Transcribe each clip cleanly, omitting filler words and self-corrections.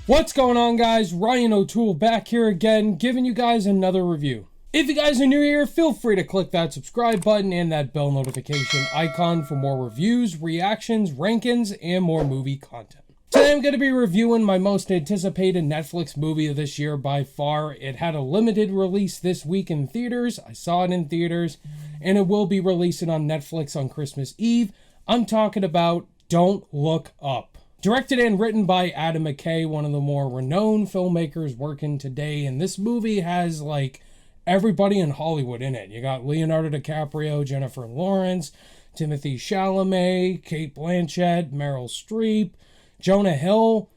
What's going on, guys? Ryan O'Toole back here again, giving you guys another review. If you guys are new here, feel free to click that subscribe button and that bell notification icon for more reviews, reactions, rankings, and more movie content. Today I'm going to be reviewing my most anticipated Netflix movie of this year by far. It had a limited release this week in theaters. I saw it in theaters, and it will be releasing on Netflix on Christmas Eve. I'm talking about Don't Look Up. Directed and written by Adam McKay, one of the more renowned filmmakers working today. And this movie has, like, everybody in Hollywood in it. You got Leonardo DiCaprio, Jennifer Lawrence, Timothée Chalamet, Cate Blanchett, Meryl Streep, Jonah Hill.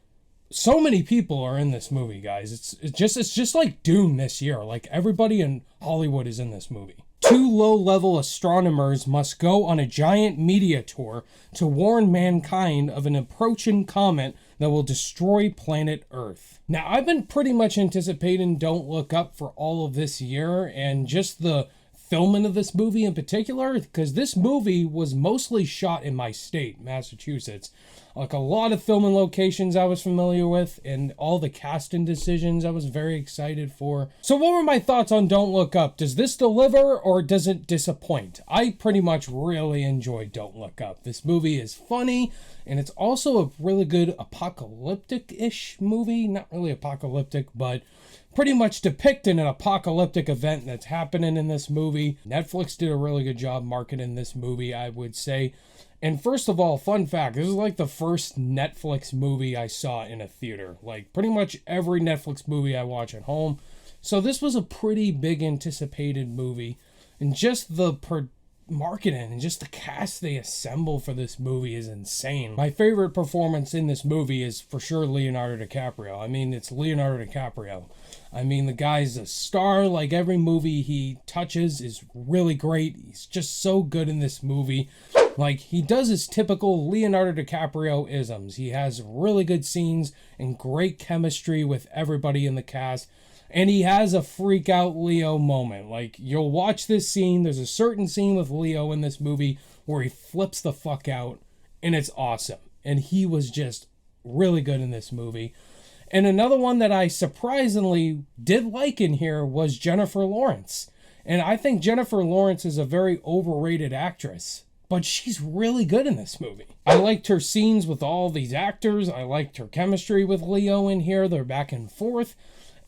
So many people are in this movie, guys. It's just like Dune this year. Like, everybody in Hollywood is in this movie. Two low-level astronomers must go on a giant media tour to warn mankind of an approaching comet that will destroy planet Earth. Now, I've been pretty much anticipating Don't Look Up for all of this year, and just the filming of this movie in particular, because this movie was mostly shot in my state, Massachusetts. Like, a lot of filming locations I was familiar with, and all the casting decisions I was very excited for. So what were my thoughts on Don't Look Up? Does this deliver, or does it disappoint? I pretty much really enjoyed Don't Look Up. This movie is funny, and it's also a really good apocalyptic-ish movie. Not really apocalyptic, but pretty much depicting an apocalyptic event that's happening in this movie. Netflix did a really good job marketing this movie, I would say. And first of all, fun fact, this is like the first Netflix movie I saw in a theater. Like, pretty much every Netflix movie I watch at home. So this was a pretty big anticipated movie. And just the marketing and just the cast they assemble for this movie is insane. My favorite performance in this movie is for sure Leonardo DiCaprio. I mean, it's Leonardo DiCaprio. I mean, the guy's a star. Like, every movie he touches is really great. He's just so good in this movie. Like, he does his typical Leonardo DiCaprio isms. He has really good scenes and great chemistry with everybody in the cast. And he has a freak out Leo moment. Like, you'll watch this scene. There's a certain scene with Leo in this movie where he flips the fuck out. And it's awesome. And he was just really good in this movie. And another one that I surprisingly did like in here was Jennifer Lawrence. And I think Jennifer Lawrence is a very overrated actress. But she's really good in this movie. I liked her scenes with all these actors. I liked her chemistry with Leo in here. They're back and forth.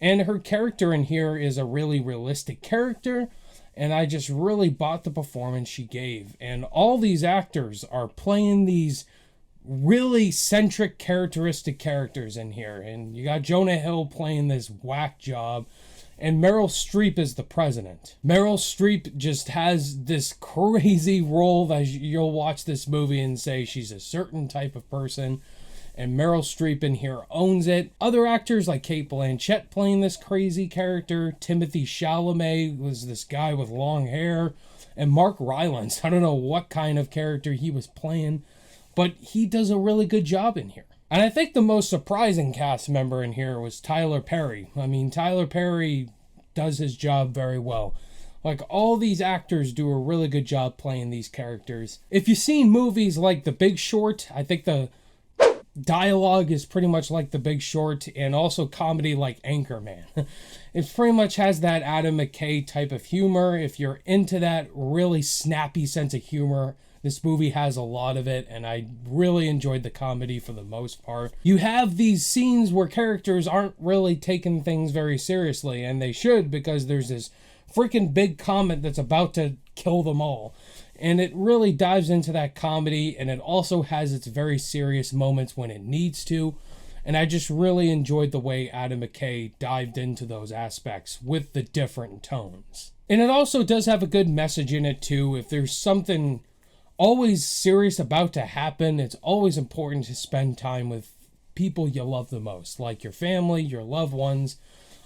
And her character in here is a really realistic character. And I just really bought the performance she gave. And all these actors are playing these really centric, characteristic characters in here. And you got Jonah Hill playing this whack job. And Meryl Streep is the president. Meryl Streep just has this crazy role that you'll watch this movie and say she's a certain type of person. And Meryl Streep in here owns it. Other actors like Cate Blanchett playing this crazy character. Timothée Chalamet was this guy with long hair. And Mark Rylance, I don't know what kind of character he was playing, but he does a really good job in here. And I think the most surprising cast member in here was Tyler Perry. I mean, Tyler Perry does his job very well. Like, all these actors do a really good job playing these characters. If you've seen movies like The Big Short, I think the dialogue is pretty much like The Big Short, and also comedy like Anchorman. It pretty much has that Adam McKay type of humor. If you're into that really snappy sense of humor, this movie has a lot of it, and I really enjoyed the comedy for the most part. You have these scenes where characters aren't really taking things very seriously, and they should, because there's this freaking big comet that's about to kill them all. And it really dives into that comedy, and it also has its very serious moments when it needs to. And I just really enjoyed the way Adam McKay dived into those aspects with the different tones. And it also does have a good message in it too. If there's something always serious about to happen, it's always important to spend time with people you love the most, like your family, your loved ones.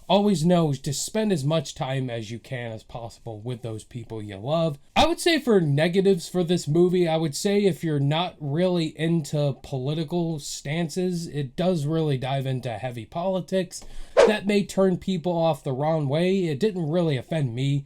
Always know to spend as much time as you can as possible with those people you love. I would say for negatives for this movie, I would say if you're not really into political stances, it does really dive into heavy politics. That may turn people off the wrong way. It didn't really offend me.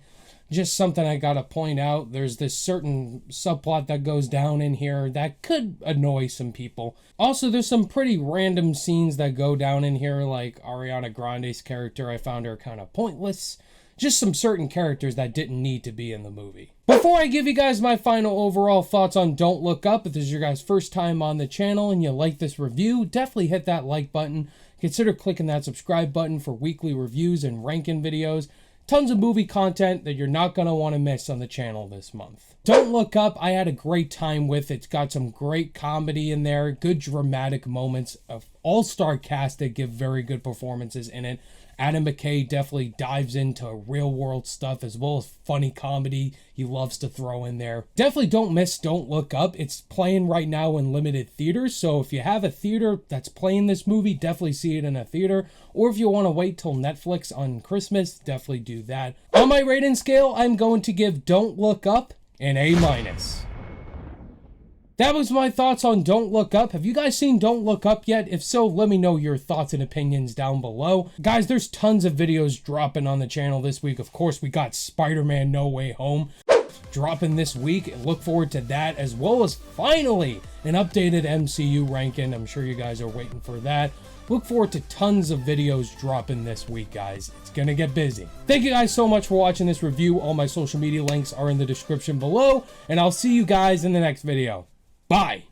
Just something I gotta point out. There's this certain subplot that goes down in here that could annoy some people. Also, there's some pretty random scenes that go down in here, like Ariana Grande's character. I found her kind of pointless. Just some certain characters that didn't need to be in the movie. Before I give you guys my final overall thoughts on Don't Look Up, if this is your guys' first time on the channel and you like this review, definitely hit that like button. Consider clicking that subscribe button for weekly reviews and ranking videos. Tons of movie content that you're not going to want to miss on the channel this month. Don't Look Up, I had a great time with. It's got some great comedy in there, good dramatic moments, of all-star cast that give very good performances in it. Adam McKay definitely dives into real-world stuff as well as funny comedy he loves to throw in there. Definitely don't miss Don't Look Up. It's playing right now in limited theaters, so if you have a theater that's playing this movie, definitely see it in a theater. Or if you want to wait till Netflix on Christmas, definitely do that. On my rating scale, I'm going to give Don't Look Up an A-. That was my thoughts on Don't Look Up. Have you guys seen Don't Look Up yet? If so, let me know your thoughts and opinions down below. Guys, there's tons of videos dropping on the channel this week. Of course, we got Spider-Man No Way Home dropping this week. Look forward to that, as well as finally an updated MCU ranking. I'm sure you guys are waiting for that. Look forward to tons of videos dropping this week, guys. It's gonna get busy. Thank you guys so much for watching this review. All my social media links are in the description below, and I'll see you guys in the next video. Bye.